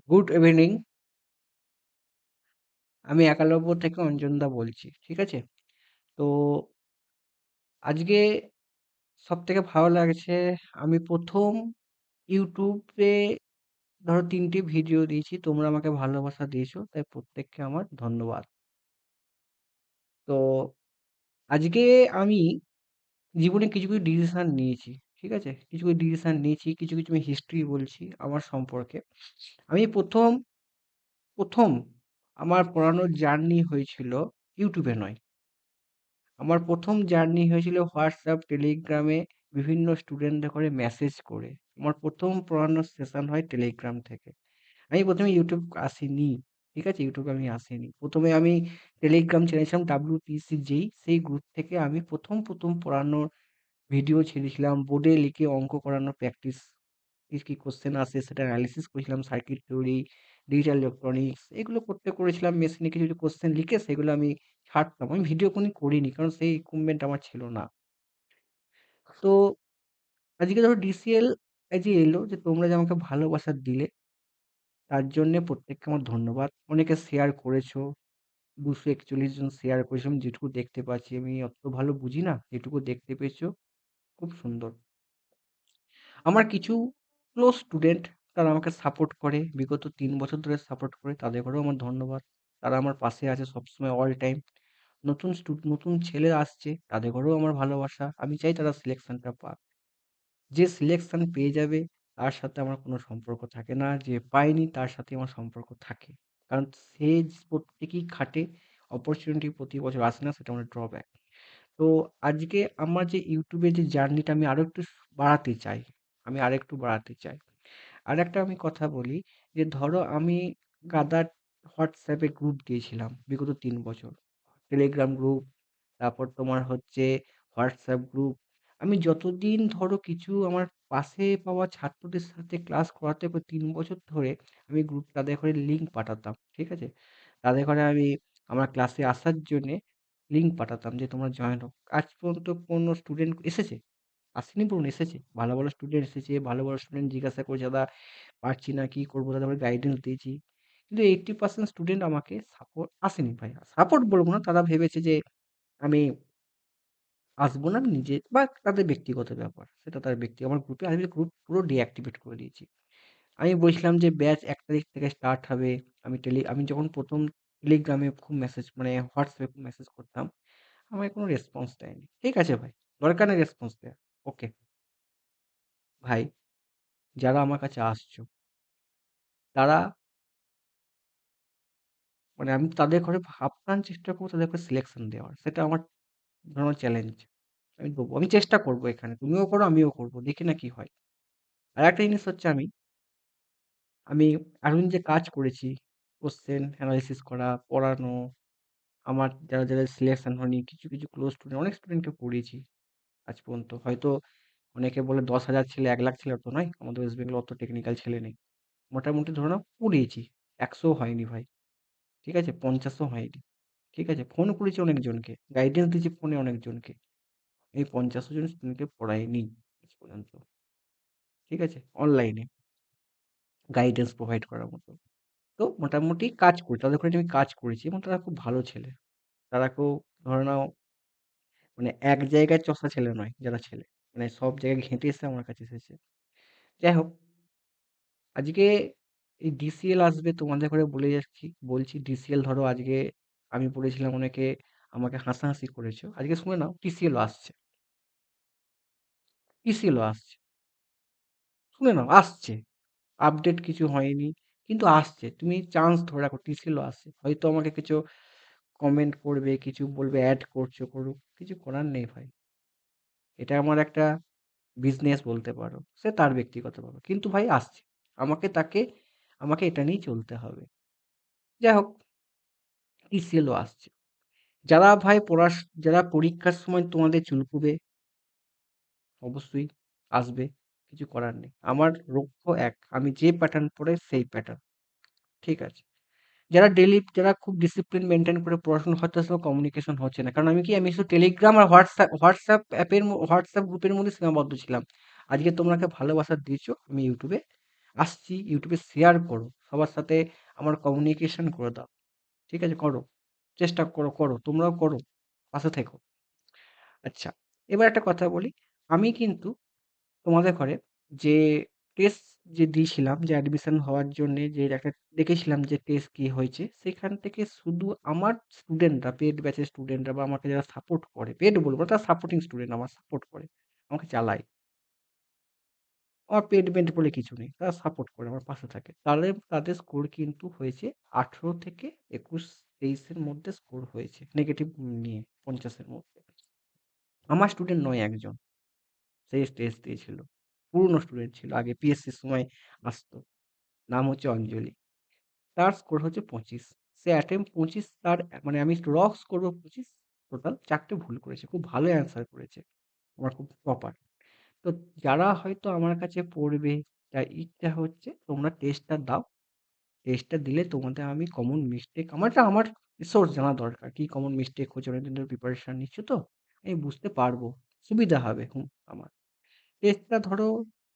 Good evening. আমি একালব্য থেকে অঞ্জনদা বলছি। ঠিক আছে? তো আজকে সবথেকে ভালো লাগছে, আমি ১ম ইউটিউবে ধরো ৩ টি ভিডিও দিয়েছি। তোমরা আমাকে ভালোবাসা দিয়েছো। তাই প্রত্যেককে আমার ধন্যবাদ। তো আজকে আমি জীবনে কিছু ডিসিশন নিয়েছি। ঠিক আছে? কিছু ডিসিশন নিয়েছি, কিছু আমি হিস্ট্রি বলছি আমার সম্পর্কে। আমি ১ম আমার পড়ানোর জার্নি হয়েছিল ইউটিউবে নয়। আমার ১ম জার্নি হয়েছিল হোয়াটসঅ্যাপ, টেলিগ্রামে বিভিন্ন স্টুডেন্টদের করে মেসেজ করে। আমার ১ম পড়ানোর সেশন হয় টেলিগ্রাম থেকে। আমি ১ম এ ইউটিউব আসিনি। ঠিক আছে? ইউটিউবে আমি আসিনি। ১ম এ আমি টেলিগ্রাম ছেড়েছিলাম WPC যেই, সেই গ্রুপ থেকে আমি ১ম পড়ানোর ভিডিও ছেড়েছিলাম। বোর্ডে লিখে অঙ্ক করানোর প্র্যাকটিস, কি কোয়েশ্চেন আসে সেটা অ্যানালিসিস করেছিলাম। সার্কিট থিওরি, ডিজিটাল ইলেকট্রনিক্স এগুলো করেছিলাম। মেশিনে কিছু কোয়েশ্চেন লিখে সেগুলো আমি ছাড়তাম। আমি ভিডিও কোনদিন করিনি। কারণ সেই ইকুইপমেন্ট আমার ছিল না। তো আজকে ধরো ডিসিএল এই যে এলো, যে তোমরা যে আমাকে ভালোবাসা দিলে, তার জন্যে প্রত্যেককে আমার ধন্যবাদ। অনেকে শেয়ার করেছো। ২৪১ জন শেয়ার করেছো। আমি যেটুকু দেখতে পাচ্ছি, আমি অত ভালো বুঝি না। যেটুকু দেখতে পেয়েছো খুব সুন্দর। আমার কিছু ক্লোজ স্টুডেন্ট, তারা আমাকে সাপোর্ট করে। বিগত ৩ বছর ধরে সাপোর্ট করে। তাদেরকেও আমার ধন্যবাদ। তারা আমার পাশে আছে সবসময় অল টাইম। নতুন ছেলে আসছে, তাদেরকেও আমার ভালোবাসা। আমি চাই তারা সিলেকশনটা পাক। যে সিলেকশন পেয়ে যাবে তার সাথে আমার কোনো সম্পর্ক থাকে না। যে পায়নি তার সাথে আমার সম্পর্ক থাকে। কারণ সে প্রত্যেকেই খাটে। অপরচুনিটি প্রতি বছর আসে না, সেটা আমার ড্রব্যাক। তো আজকে আমার যে ইউটিউবে যে জার্নিটা আমি আরো একটু বাড়াতে চাই। আমি আরেকটু বাড়াতে চাই। আরেকটা আমি কথা বলি, যে ধরো আমি গাদা হোয়াটসঅ্যাপে গ্রুপ দিয়েছিলাম বিগত ৩ বছর। টেলিগ্রাম গ্রুপ, তারপর তোমার হচ্ছে হোয়াটসঅ্যাপ গ্রুপ। আমি যতদিন ধরো কিছু আমার পাশে পাওয়া ছাত্রদের সাথে ক্লাস করাতে ৩ বছর ধরে আমি গ্রুপ তাদের ঘরে লিঙ্ক পাঠাতাম। ঠিক আছে? তাদের ঘরে আমি আমার ক্লাসে আসার জন্যে লিঙ্ক পাঠাতাম যে তোমরা জয়েন হও। আজ পর্যন্ত কোনো স্টুডেন্ট এসেছে? আসেনি বলুন, এসেছে। ভালো স্টুডেন্ট এসেছে। ভালো স্টুডেন্ট জিজ্ঞাসা করেছে, "দাদা পারছি না, কি করবো?" তাদের গাইডেন্স দিয়েছি। কিন্তু 80% স্টুডেন্ট আমাকে সাপোর্ট আসেনি ভাই। সাপোর্ট বলবো না, তারা ভেবেছে যে আমি আসবো না, আমি নিজে বা তাদের ব্যক্তিগত ব্যাপার। সেটা তার আমার গ্রুপে আমি গ্রুপ পুরো ডিঅ্যাক্টিভেট করে দিয়েছি। আমি বলছিলাম যে ব্যাচ ১ তারিখ থেকে স্টার্ট হবে। আমি যখন ১ম টেলিগ্রামে খুব মেসেজ, মানে হোয়াটসঅ্যাপে খুব মেসেজ করতাম, আমায় কোনো রেসপন্স দেয়নি। ঠিক আছে ভাই, দরকার নেই রেসপন্স দেওয়ার। ওকে। ভাই, যারা আমার কাছে আসছো, তারা, মানে আমি তাদের ঘরে আপ্রাণ চেষ্টা করবো তাদের ঘরে সিলেকশন দেওয়ার। সেটা আমার জন্য চ্যালেঞ্জ। আমি দেবো। আমি চেষ্টা করবো এখানে। তুমিও করো, আমিও করবো। দেখি না কি হয়। আরেকটা জিনিস হচ্ছে, আমি আমি এতদিন যে কাজ করেছি, কোশ্চেন এনালাইসিস করা, পড়ানো, আমার যারা সিলেকশন হয়নি, কিছু ক্লোজ স্টুডেন্ট, অনেক স্টুডেন্টকে পড়িয়েছি আজ পর্যন্ত। হয়তো অনেকে বলে ১০,০০০ ছেলে, ১,০০,০০০ ছেলে, অত নয়। আমাদের ওয়েস্ট বেঙ্গলে অত টেকনিক্যাল ছেলে নেই। মোটামুটি ধরে নাও পড়িয়েছি। ১০০ হয়নি ভাই। ঠিক আছে? ৫০ও হয়নি। ঠিক আছে? ফোন করেছি অনেকজনকে। গাইডেন্স দিয়েছি ফোনে অনেকজনকে। এই ৫০ জন স্টুডেন্টকে পড়াইনি আজ পর্যন্ত। ঠিক আছে? অনলাইনে গাইডেন্স প্রোভাইড করার মতো। তো মোটামুটি কাজ করি। তাদের ওখানে আমি কাজ করেছি এবং তারা খুব ভালো ছেলে। তারা খুব, ধরে নাও, মানে এক জায়গায় চষা ছেলে নয় যারা ছেলে। মানে সব জায়গায় ঘেঁটে এসে আমার কাছে এসেছে। যাই হোক, আজকে এই ডিসিএল আসবে তোমাদের ঘরে বলে যাচ্ছি, বলছি ডিসিএল ধরো আজকে আমি বলেছিলাম, অনেকে আমাকে হাসাহাসি করেছো। আজকে শুনে নাও, টিসিএলও আসছে। টিসিএলও আসছে। শুনে নাও, আসছে। আপডেট কিছু হয়নি, কিন্তু আসছে। তুমি চান্স ধরে রাখো, টিসিএলও আসছে। হয়তো আমাকে কিছু কমেন্ট করবে, কিছু বলবে অ্যাড করছো, করুক। কিছু করার নেই ভাই। এটা আমার একটা বিজনেস বলতে পারো। সে তার ব্যক্তিগত ব্যাপার। কিন্তু ভাই আসছে। তাকে আমাকে এটা নিয়েই চলতে হবে। যাই হোক, টিসিএলও আসছে। যারা ভাই যারা পরীক্ষার সময় তোমাদের চুলকুবে, অবশ্যই আসবে। কিছু করার নেই। আমার লক্ষ্য এক। আমি যে প্যাটার্ন পড়াই সেই প্যাটার্ন। ঠিক আছে? যারা খুব ডিসিপ্লিন মেইনটেইন করে পড়াশোনা, হয়তো আসলে কমিউনিকেশন হচ্ছে না। কারণ আমি শুধু টেলিগ্রাম আর হোয়াটসঅ্যাপ গ্রুপের মধ্যে সীমাবদ্ধ ছিলাম। আজকে তোমরা আমাকে ভালোবাসা দিয়েছো। আমি ইউটিউবে আসছি, ইউটিউবে শেয়ার করো, সবার সাথে আমার কমিউনিকেশন করে দাও, ঠিক আছে? করো, চেষ্টা করো, করো, তোমরাও করো, পাশে থেকো। আচ্ছা, এবার একটা কথা বলি, আমি কিন্তু তোমাদের ঘরে যে টেস্ট যে দিয়েছিলাম, যে অ্যাডমিশন হওয়ার জন্যে যে একটা দেখেছিলাম যে টেস্ট কি হয়েছে, সেখান থেকে শুধু আমার স্টুডেন্টরা, পেড ব্যাচের স্টুডেন্টরা বা আমাকে যারা সাপোর্ট করে, পেড বলবো না, তারা সাপোর্টিং স্টুডেন্ট আমার সাপোর্ট করে, আমাকে চালায়। আমার পেড মেড বলে কিছু নেই, তারা সাপোর্ট করে আমার পাশে থাকে, তাদের স্কোর কিন্তু হয়েছে 18 থেকে 21-23-এর মধ্যে স্কোর হয়েছে, নেগেটিভ নিয়ে 50-এর মধ্যে। আমার স্টুডেন্ট নয় একজন, সে টেস্ট দিয়েছিল, পুরনো স্টুডেন্ট ছিল, আগে পিএসসির সময় আসতো, নাম হচ্ছে অঞ্জলি। তার স্কোর হচ্ছে 25। সে অ্যাটেম্প্ট 25, তার মানে আমি রক্স করবো 25, টোটাল 4টে ভুল করেছে, খুব ভালো অ্যান্সার করেছে, আমার খুব প্রপার। তো যারা হয়তো আমার কাছে পড়বে, যার ইচ্ছা হচ্ছে তোমরা টেস্টটা দাও, টেস্টটা দিলে তোমাদের আমি কমন মিস্টেক, আমার সোর্স জানা দরকার, কি কমন মিস্টেক হচ্ছে, অনেকদিন ধরে প্রিপারেশন নিচ্ছ তো, আমি বুঝতে পারবো, সুবিধা হবে আমার। টেস্টটা ধরো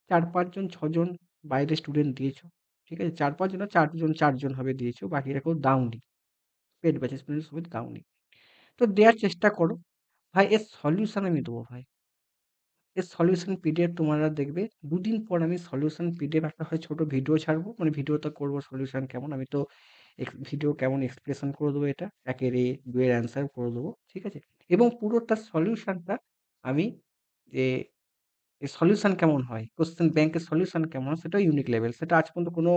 4-5 জন 6 জন বাইরের স্টুডেন্ট দিয়েছো, ঠিক আছে? 4-5 জন না, 4 জন হবে দিয়েছো, বাকিরা কেউ দাওনি, পেড ব্যাচের স্টুডেন্ট সবাই দাওনি। তো দেওয়ার চেষ্টা করো ভাই, এর সলিউশন আমি দেবো ভাই, এর সলিউশন পিডিএফ তোমরা দেখবে, 2 দিন পর আমি সলিউশন পিডিএফ একটা হয় ছোট ভিডিও ছাড়বো, মানে ভিডিওতে করবো সলিউশন কেমন, আমি তো ভিডিও কেমন এক্সপ্রেশন করে দেবো, এটা একের এ, দুয়ের অ্যান্সার করে দেবো, ঠিক আছে? এবং পুরোটা সলিউশনটা আমি, যে সলিউশন কেমন হয়, কোশ্চেন ব্যাংকের সলিউশন কেমন হয়, সেটাও ইউনিক লেভেল, সেটা আজ পর্যন্ত কোনো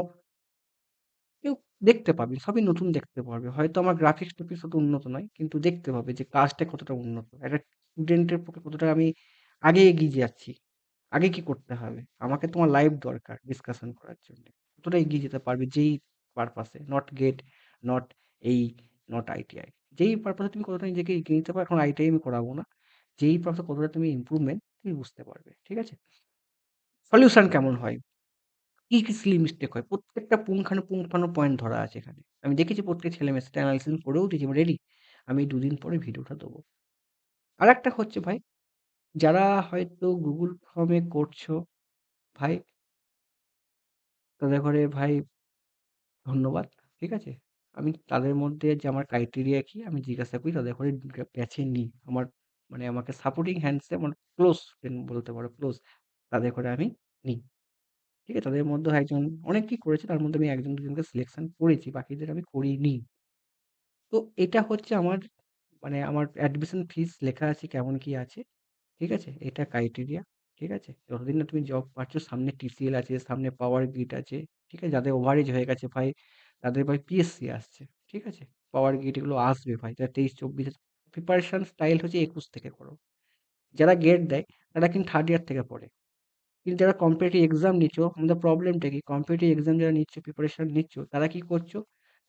কেউ দেখতে পাবে, সবই নতুন দেখতে পারবে, হয়তো আমার গ্রাফিক্স টপিক্স অত উন্নত নয়, কিন্তু দেখতে পাবে যে কাজটা কতটা উন্নত, একটা স্টুডেন্টের পক্ষে কতটা আমি আগে এগিয়ে যাচ্ছি, আগে কি করতে হবে, আমাকে তোমার লাইভ দরকার ডিসকাশন করার জন্য, কতটা এগিয়ে যেতে পারবে, যেই পারপাসে, নট গেট, নট এই, নট আইটিআই, যেই পারপাসে তুমি কতটা নিজেকে এগিয়ে নিতে পারো, এখন আইটিআই আমি করাবো না, যেই পারপাসে কতটা তুমি ইমপ্রুভমেন্ট তুমি বুঝতে পারবে, ঠিক আছে? সলিউশন কেমন হয়, কি, কি সিলি মিস্টেক হয়, প্রত্যেকটা পুঙ্খানু পয়েন্ট ধরা আছে এখানে। আমি দেখেছি প্রত্যেক ছেলেমেয়ে, সেটা অ্যানালাইসিস করেও দিয়েছি, আমি রেডি। আমি ২ দিন পরে ভিডিওটা দেবো। আরেকটা হচ্ছে ভাই, যারা হয়তো Google ফর্মে করছো, ভাই তাদের ঘরে ভাই ধন্যবাদ। ঠিক আছে? আমি তাদের মধ্যে যে আমার ক্রাইটেরিয়া কি আমি জিজ্ঞাসা করি, তাদের ঘরে ব্যাচে নিই। আমার মানে আমাকে সাপোর্টিং হ্যান্ডস এ আমার ক্লোজ ফ্রেন্ড বলতে পারো, ক্লোজ। তাদের ঘরে আমি নিই। ঠিক আছে? তাদের মধ্যে একজন অনেকেই করেছে। তার মধ্যে আমি ১ জন ২ জনকে সিলেকশন করেছি। বাকিদের আমি করিনি। তো এটা হচ্ছে আমার মানে আমার অ্যাডমিশন ফিস লেখা আছে কেমন কি আছে। ঠিক আছে? এটা ক্রাইটেরিয়া। ঠিক আছে? যতদিন না তুমি জব পাচ্ছ, সামনে টিসিএল আছে, সামনে পাওয়ার গ্রিড আছে। ঠিক আছে? যাদের ওভারেজ হয়ে গেছে ভাই, তাদের ভাই পিএসসি আসছে। ঠিক আছে? পাওয়ার গ্রিড এগুলো আসবে ভাই। যারা ২৩-২৪ প্রিপারেশন স্টাইল হচ্ছে ২১ থেকে করো। যারা গেট দেয় তারা কিন্তু থার্ড ইয়ার থেকে পড়ে। কিন্তু যারা কম্পিটিটিভ এক্সাম নিচ্ছ, আমাদের প্রবলেমটা কি? কম্পিটিটিভ এক্সাম যারা নিচ্ছ, প্রিপারেশন নিচ্ছ, তারা কি করছো?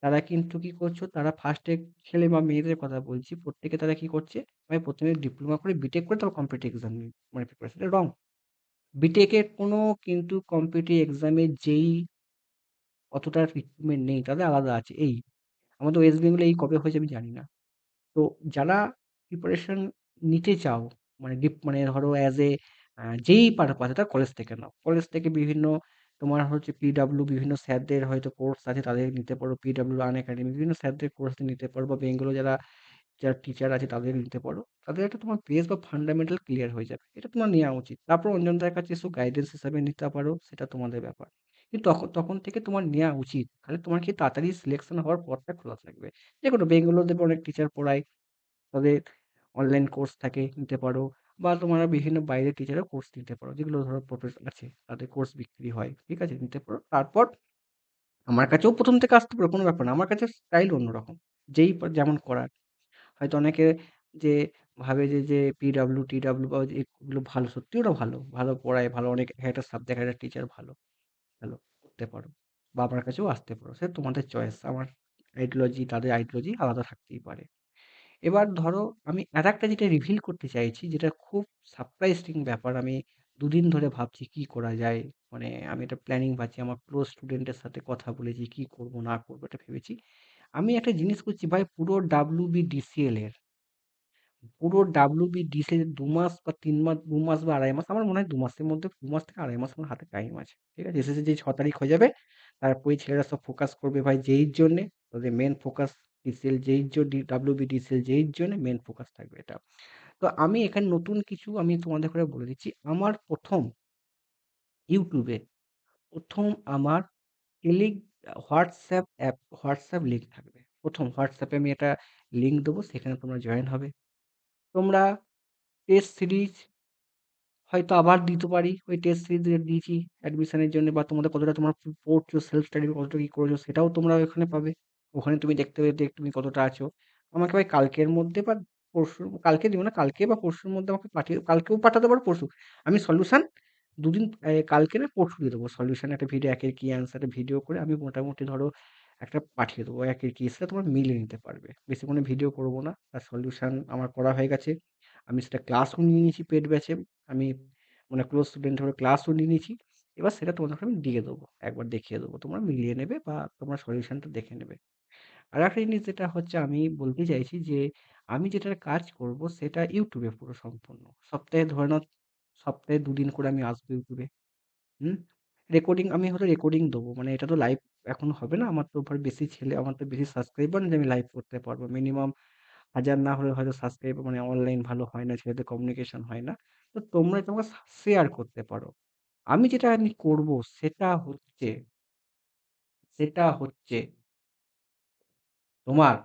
তারা কিন্তু কি করছো? তারা ফার্স্টে, ছেলে বা মেয়েদের কথা বলছি, প্রত্যেকে তারা কি করছে? ভাই ১ম এ ডিপ্লোমা করে বিটেক করে তারপর কম্পিটিটিভ এক্সাম মানে প্রিপারেশন। এটা রং। বিটেকের কোনো কিন্তু কম্পিটিটিভ এক্সামে যেই অতটা রিক্রুটমেন্ট নেই, তাদের আলাদা আছে। এই আমাদের ওয়েস্ট বেঙ্গলে এই কবে হয়েছে আমি জানি না। তো যারা প্রিপারেশন নিতে চাও, মানে মানে ধরো অ্যাজ এ যেই পারপাসে, তারা কলেজ থেকে নাও। কলেজ থেকে বিভিন্ন তোমার হচ্ছে পিডব্লিউ বিভিন্ন স্যারদের হয়তো কোর্স আছে, তাদের নিতে পারো। পিডব্লিউ আনএকাডেমি বিভিন্ন স্যারদের কোর্স নিতে পারো, বা বেঙ্গলে যারা যারা টিচার আছে তাদের নিতে পারো। তাদের একটা তোমার বেস বা ফান্ডামেন্টাল ক্লিয়ার হয়ে যাবে। এটা তোমার নেওয়া উচিত। তারপর অন্যদের কাছে এসো, গাইডেন্স হিসাবে নিতে পারো, সেটা তোমাদের ব্যাপার। কিন্তু তখন তখন থেকে তোমার নেওয়া উচিত। তাহলে তোমার কি তাড়াতাড়ি সিলেকশন হওয়ার পথটা খোলা থাকবে। যেকোনো বেঙ্গালুরু দেখবে অনেক টিচার পড়ায়, তাদের অনলাইন কোর্স থাকে, নিতে পারো। বা তোমরা বিভিন্ন বাইরের টিচারও কোর্স নিতে পারো, যেগুলো ধরো প্রফেসর আছে, তাদের কোর্স বিক্রি হয়। ঠিক আছে? নিতে পারো। তারপর আমার কাছেও ১ম থেকে আসতে পারো, কোনো ব্যাপার না। আমার কাছে স্টাইল অন্যরকম। যেই যেমন করার। হয়তো অনেকে যে ভাবে যে পিডব্লিউ-টিডব্লিউ বা এগুলো ভালো, সত্যিই ওরা ভালো। ভালো পড়ায়, ভালো অনেক একটা সাবজেক্ট একটা টিচার ভালো। ভালো করতে পারো। বা আমার কাছেও আসতে পারো। সেটা তোমাদের চয়েস। আমার আইডিওলজি, তাদের আইডিওলজি আলাদা থাকতেই পারে। এবার ধরো আমি আরেকটা যেটা রিভিল করতে চাইছি, যেটা খুব সারপ্রাইজিং ব্যাপার, আমি ২ দিন ধরে ভাবছি কি করা যায়। মানে আমি একটা প্ল্যানিং পাচ্ছি, আমার ক্লোজ স্টুডেন্টের সাথে কথা বলেছি, কি করব না করব এটা ভেবেছি। আমি একটা জিনিস করছি ভাই, পুরো WBDCL এর পুরো WBDC ২ মাস বা ৩ মাস, ২ মাস বা ২.৫ মাস, আমার মনে হয় ২ মাসের মধ্যে, ২ মাস থেকে ২.৫ মাস আমার হাতে টাইম আছে। ঠিক আছে? এসএসসি যেই ৬ তারিখ হয়ে যাবে, তারপরেই ছেলেরা সব ফোকাস করবে ভাই যেইর জন্যে, তাদের মেইন ফোকাস ডিসিএল যেইর WBDCL যেইর জন্যে মেইন ফোকাস থাকবে এটা। তো আমি এখানে নতুন কিছু আমি তোমাদের করে বলে দিচ্ছি। আমার ১ম ইউটিউবে ১ম আমার হোয়াটসঅ্যাপ লিঙ্ক থাকবে। ১ম হোয়াটসঅ্যাপে আমি একটা লিঙ্ক দেবো, সেখানে তোমরা জয়েন হবে। তোমরা টেস্ট সিরিজ হয়তো আবার দিতে পারি। ওই টেস্ট সিরিজ দিয়েছি অ্যাডমিশনের জন্য, বা তোমাদের কতটা তোমরা পড়ছো, সেলফ স্টাডি কতটা কি করেছো সেটাও তোমরা ওখানে পাবে। ওখানে তুমি দেখতে পাবে যে তুমি কতটা আছো। আমাকে ভাই কালকের মধ্যে বা পরশু, কালকে দিও না, কালকে বা পরশুর মধ্যে আমাকে পাঠিয়ে, কালকেও পাঠাতে পারো পরশু। আমি সলিউশন দুদিন, কালকে না পরশু দিয়ে দেবো সলিউশন, একটা ভিডিও একের কি অ্যান্সার ভিডিও করে আমি মোটামুটি ধরো একটা পাঠিয়ে দেবো একের কি, সেটা তোমরা মিলিয়ে নিতে পারবে। বেশি কোনো ভিডিও করবো না, তার সলিউশন আমার করা হয়ে গেছে। আমি সেটা ক্লাসও নিয়ে নিয়েছি পেড ব্যাচে। আমি মানে ক্লোজ স্টুডেন্ট হয়ে ক্লাসও নিয়ে নিয়েছি। এবার সেটা তোমাদেরকে আমি দিয়ে দেবো, একবার দেখিয়ে দেবো, তোমরা মিলিয়ে নেবে বা তোমরা সলিউশনটা দেখে নেবে। আর একটা জিনিস যেটা হচ্ছে আমি বলতে চাইছি যে আমি যেটার কাজ করব সেটা ইউটিউবে পুরো সম্পূর্ণ। সপ্তাহে ধরে নাও, সপ্তাহে ২ দিন করে আমি আসবো ইউটিউবে। হুম? রেকর্ডিং আমি হয়তো রেকর্ডিং দেবো, মানে এটা তো লাইভ এখন হবে না। আমার তো ধর বেশি ছেলে, আমার তো বেশি সাবস্ক্রাইবার নেই যে আমি লাইভ করতে পারবো। মিনিমাম ১,০০০ না হলে হয়তো সাবস্ক্রাইব, মানে অনলাইন ভালো হয় না, ছেলেদের কমিউনিকেশন হয় না। তো তোমরা এটা আমাকে শেয়ার করতে পারো। আমি করব সেটা হচ্ছে, সেটা হচ্ছে তোমার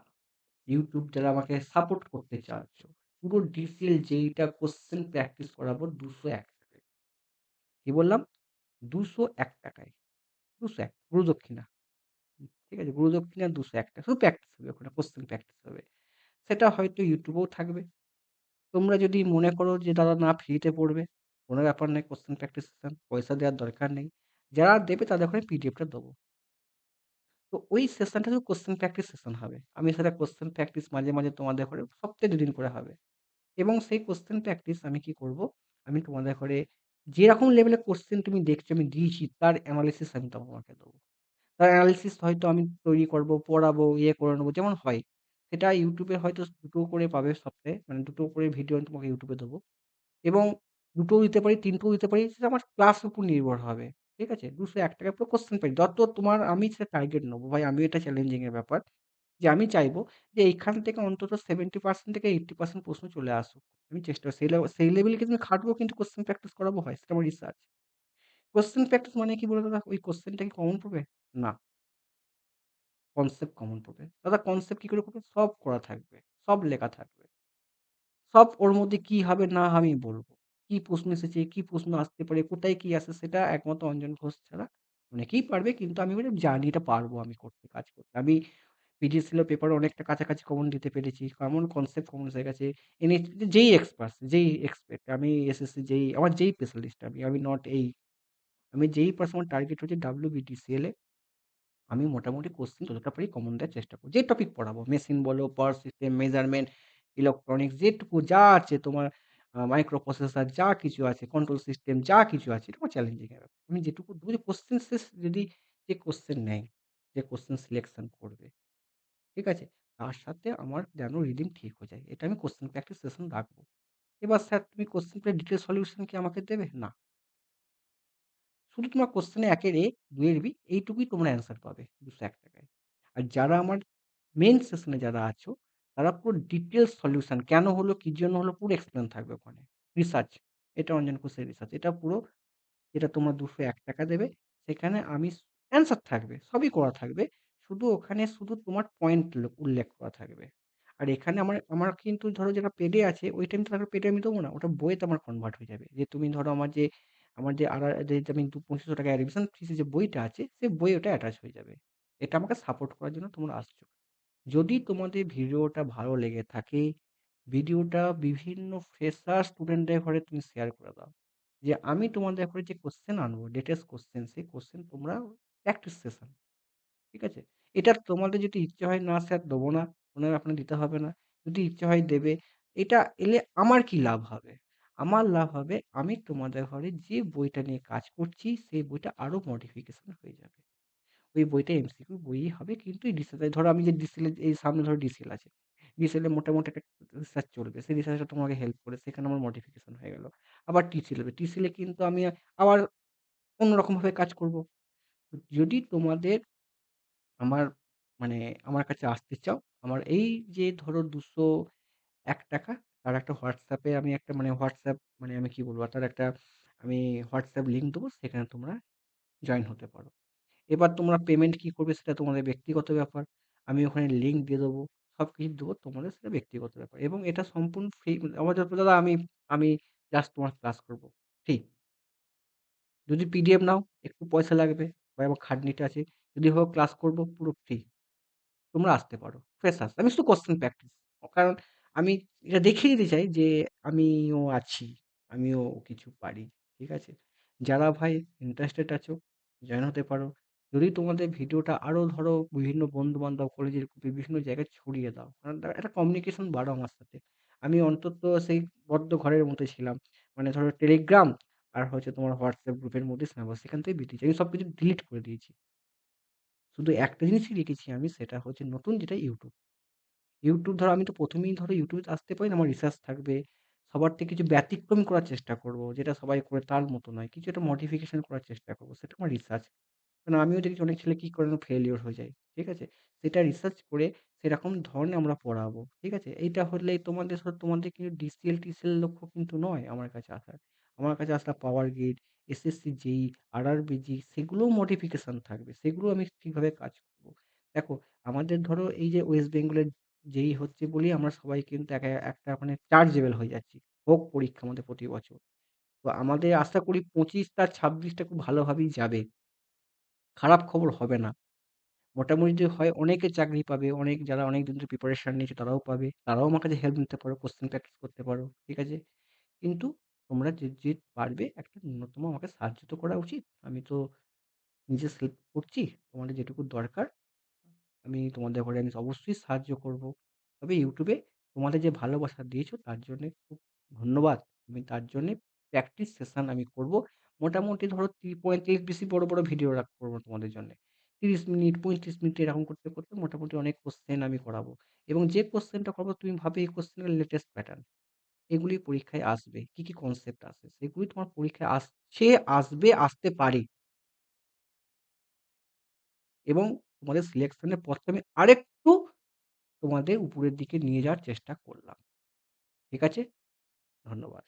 ইউটিউব যারা আমাকে সাপোর্ট করতে চাচ্ছ, পুরো ডিটেইল যেইটা কোশ্চেন প্র্যাকটিস করাবো ২০১ টাকায়। কি বললাম? ৳২০১ ৳২০১ গুরুদক্ষিণা। ঠিক আছে? গুরুদক্ষিণা ৳২০১, শুধু প্র্যাকটিস হবে ওখানে, কোশ্চেন প্র্যাকটিস হবে। সেটা হয়তো ইউটিউবেও থাকবে। তোমরা যদি মনে করো যে দাদা না ফ্রিতে পড়বে, কোনো ব্যাপার নেই, কোশ্চেন প্র্যাকটিস সেশন, পয়সা দেওয়ার দরকার নেই। যারা দেবে তাদের ওখানে পিডিএফটা দেবো। তো ওই সেশনটা শুধু কোশ্চেন প্র্যাকটিস সেশন হবে। আমি সেটা কোশ্চেন প্র্যাকটিস মাঝে, মাঝে তোমাদের ঘরে সপ্তাহে ২ দিন করে হবে। এবং সেই কোশ্চেন প্র্যাকটিস আমি কি করব? আমি তোমাদের ঘরে যেরকম লেভেলের কোশ্চেন তুমি দেখছো আমি দিয়েছি, তার এনালাইসিস আমি তোমাকে দেবো। তার এনালাইসিস হয়তো আমি তৈরি করব, পড়াবো, ইয়ে করে নেবো, যেমন হয়। সেটা YouTube এ হয়তো ২ টো করে পাবে সপ্তাহে। মানে ২ টো করে ভিডিও আমি তোমাকে YouTube এ দেবো। এবং ২ টোও দিতে পারি, ৩ টোও দিতে পারি। সেটা আমার ক্লাসের উপর নির্ভর হবে। ঠিক আছে? ৳২০১ পুরো কোশ্চেন পেয়ে যত তোমার, আমি সেটা টার্গেট নেবো। ভাই আমিও এটা চ্যালেঞ্জিং এর ব্যাপার। যে আমি চাইবো যে এইখান থেকে অন্তত 70% থেকে 80% প্রশ্ন চলে আসুক। আমি চেষ্টা সেই লেভেলে কিন্তু আমি খাটবো, কিন্তু কোশ্চেন প্র্যাকটিস করাবো হয়। সেটা আমার রিসার্চ। কোশ্চেন প্র্যাকটিস মানে কি বলো দাদা? ওই কোশ্চেনটা কি কমন পড়বে? না, কনসেপ্ট কমন পড়বে। দাদা কনসেপ্ট কি করে পড়বে? সব করা থাকবে। সব লেখা থাকবে। সব ওর মধ্যে কি হবে না হবে আমি বলব। কি প্রশ্ন এসেছে, কি প্রশ্ন আসতে পারে, কোথায় কি আছে সেটা একমাত্র অঞ্জন ঘোষ ছাড়া অনেকেই পারবে। কিন্তু আমি জানি এটা পারবো আমি করতে, কাজ করতে। আমি PGCL পেপারে অনেকটা কাছাকাছি কমন দিতে পেরেছি। এমন কনসেপ্ট কমন এসে গেছে। NHT যেই এক্সপার্ট, আমি SSC আমার যেই স্পেশালিস্ট আমি নট এই। আমি যেই পারছি, আমার টার্গেট হচ্ছে WBTCL এ আমি মোটামুটি কোশ্চেন যতটা পারি কমন দেওয়ার চেষ্টা করি। যে টপিক পড়াবো, মেশিন বলো, পাওয়ার সিস্টেম, মেজারমেন্ট, ইলেকট্রনিক্স, যেটুকু যা আছে তোমার, মাইক্রো প্রসেসর যা কিছু আছে, কন্ট্রোল সিস্টেম যা কিছু আছে, এটা আমার চ্যালেঞ্জিং এর ব্যাপার। আমি যেটুকু যদি কোশ্চেন যদি যে কোশ্চেন নেয়, যে কোশ্চেন সিলেকশন করবে, ঠিক আছে? তার সাথে আমার যেন রিডিং ঠিক হয়ে যায়। এটা আমি কোশ্চেন প্র্যাকটিস সেশন রাখবো। এবার স্যার তুমি কোশ্চেন পেয়ে ডিটেইল সলিউশন কি আমাকে দেবে? না। শুধু তোমার কোশ্চেনে ১ এর A, ২ এর B এইটুকুই তোমরা অ্যান্সার পাবে ৳২০১ য়। আর যারা আমার মেইন সেশনে যারা আছো, তারা পুরো ডিটেইলস সলিউশন কেন হলো, কি জন্য হলো, পুরো এক্সপ্লেন থাকবে ওখানে। রিসার্চ, এটা অঞ্জন কোষের রিসার্চ। এটা পুরো, যেটা তোমরা ৳২০১ দেবে, সেখানে আমি অ্যান্সার থাকবে, সবই করা থাকবে। শুধু ওখানে শুধু তোমার পয়েন্ট উল্লেখ করা থাকবে। আর এখানে আমার আমার কিন্তু ধরো যেটা পেডে আছে, ওইটা আমি তো পেডে আমি দেবো না। ওটা বইয়েতে আমার কনভার্ট হয়ে যাবে। যে তুমি ধরো আমার যে যে আমি ৳২৫০০ অ্যাডমিশন ফিসের যে বইটা আছে, সেই বইয়ে ওটা অ্যাটাচ হয়ে যাবে। এটা আমাকে সাপোর্ট করার জন্য তোমরা আসছো। যদি তোমাদের ভিডিওটা ভালো লেগে থাকে, ভিডিওটা বিভিন্ন ফ্রেশার স্টুডেন্টদের ঘরে তুমি শেয়ার করে দাও। যে আমি তোমাদের ঘরে যে কোশ্চেন আনবো, লেটেস্ট কোশ্চেন, সেই কোশ্চেন তোমরা প্র্যাকটিস সেশন, ঠিক আছে? এটা তোমাদের যদি ইচ্ছে হয় না স্যার দেবো না, কোনো ব্যাপার না, দিতে হবে না। যদি ইচ্ছে হয় দেবে। এটা এলে আমার কি লাভ হবে? আমার লাভ হবে আমি তোমাদের ঘরে যে বইটা নিয়ে কাজ করছি, সেই বইটা আরো মডিফিকেশন হয়ে যাবে। ওই বইটা এমসিকিউ বইই হবে, কিন্তু এই ধরো আমি যে ডিসিএল এই সামনে ধরো ডিসিএল আছে। DCL এ মোটামুটি একটা রিসার্চ চলবে। সেই রিসার্চটা তোমাকে হেল্প করে। সেখানে আমার মোটিফিকেশন হয়ে গেল। আবার TCL এ, TCL এ কিন্তু আমি আবার অন্যরকমভাবে কাজ করব। যদি তোমাদের আমার মানে আমার কাছে আসতে চাও, আমার এই যে ধরো ৳201 তার একটা WhatsApp এ আমি একটা মানে WhatsApp মানে আমি কি বলবো? তার একটা আমি WhatsApp লিংক দেবো, সেখানে তোমরা জয়েন হতে পারো। এবার তোমরা পেমেন্ট কি করবে সেটা তোমাদের ব্যক্তিগত ব্যাপার। আমি ওখানে লিংক দিয়ে দেবো। সবকিছু দেবো, তোমাদের সেটা ব্যক্তিগত ব্যাপার। এবং এটা সম্পূর্ণ ফ্রি। আমার যত দাদা আমি জাস্ট তোমার ক্লাস করব। ফ্রি। যদি পিডিএফ নাও একটু পয়সা লাগবে বা এবং খাটনিটা আছে। যদি ভাবো ক্লাস করব পুরো ফ্রি। তোমরা আসতে পারো। ফ্রেশার্স। আমি শুধু কোয়েশ্চেন প্র্যাকটিস। কারণ আমি এটা দেখিয়ে দিতে চাই যে আমিও আছি। আমিও কিছু পারি। ঠিক আছে? যারা ভাই ইন্টারেস্টেড আছো, জয়েন হতে পারো। যদি তোমাদের ভিডিওটা আরো ধরো বিভিন্ন বন্ধু-বান্ধব, কলেজের বিভিন্ন জায়গায় ছড়িয়ে দাও। কারণ একটা কমিউনিকেশন বাড়াও আমার সাথে। আমি অন্তত সেই বদ্ধ ঘরের মধ্যে ছিলাম। মানে ধরো টেলিগ্রাম আর হচ্ছে তোমার WhatsApp গ্রুপের মধ্যে সেখান থেকে বেরিয়েছি। আমি সবকিছু ডিলিট করে দিয়েছি। শুধু একটা জিনিসই রেখেছি আমি, সেটা হচ্ছে নতুন, যেটা YouTube। YouTube ধরো আমি তো ১ম এই ধরো YouTube এ আসতে পারি না, আমার রিসার্চ থাকবে। সবার থেকে কিছু ব্যতিক্রম করার চেষ্টা করব। যেটা সবাই করে তার মতো নয়। কিছু একটা মডিফিকেশন করার চেষ্টা করব। সেটা আমার রিসার্চ। কারণ আমিও দেখেছি অনেক ছেলে কি করে না ফেইলিউর হয়ে যায়। ঠিক আছে? সেটা রিসার্চ করে সেরকম ধরনের আমরা পড়াবো। ঠিক আছে? এইটা হলে তোমাদের কিন্তু ডিসিএল, টিসিএল লক্ষ্য কিন্তু নয় আমার কাছে আসার। আমার কাছে আসলে পাওয়ার গ্রিড, এসএসসি, জেইই, আরআরবিজি সেগুলোও মডিফিকেশন থাকবে। সেগুলো আমি ঠিকভাবে কাজ করব। দেখো আমাদের ধরো এই যে ওয়েস্ট বেঙ্গলের জেইই হচ্ছে বলেই আমরা সবাই কিন্তু একটা মানে চার্জেবল হয়ে যাচ্ছি। হোক পরীক্ষা আমাদের প্রতি বছর। তো আমাদের আশা করি ২৫ টা ২৬ টা খুব ভালোভাবেই যাবে। খারাপ খবর হবে না। মোটামুটি যদি হয় অনেকে চাকরি পাবে। যারা অনেকদিন ধরে প্রিপারেশন নিয়েছে তারাও পাবে। তারাও আমার কাছে হেল্প নিতে পারো। কোয়েশ্চেন প্র্যাকটিস করতে পারো। ঠিক আছে? কিন্তু তোমরা যে পারবে একটা ন্যূনতম আমাকে সাহায্য তো করা উচিত। আমি তো নিজে সেলফ করছি। তোমাদের যেটুকু দরকার আমি তোমাদের ঘরে আমি অবশ্যই সাহায্য করব। তবে YouTube এ তোমাদের যে ভালোবাসা দিয়েছো তার জন্যে খুব ধন্যবাদ। আমি তার জন্যে প্র্যাকটিস সেশন আমি করব। মোটামুটি ধরো ৩৫ বেশি বড়, বড় ভিডিও করব তোমাদের জন্যে। ৩০ মিনিট ৩৫ মিনিট এরকম করতে, করতে মোটামুটি অনেক কোয়েশ্চেন আমি করাবো। এবং যে কোয়েশ্চেনটা করাবো তুমি ভাববে এই কোয়েশ্চেনের লেটেস্ট প্যাটার্ন। এগুলি পরীক্ষায় আসবে। কি, কি কনসেপ্ট আসে সেগুলি তোমার পরীক্ষায় আসছে, আসবে, আসতে পারে। এবং তোমাদের সিলেকশনের পথটা আমি আরেকটু তোমাদের উপরের দিকে নিয়ে যাওয়ার চেষ্টা করলাম। ঠিক আছে? ধন্যবাদ।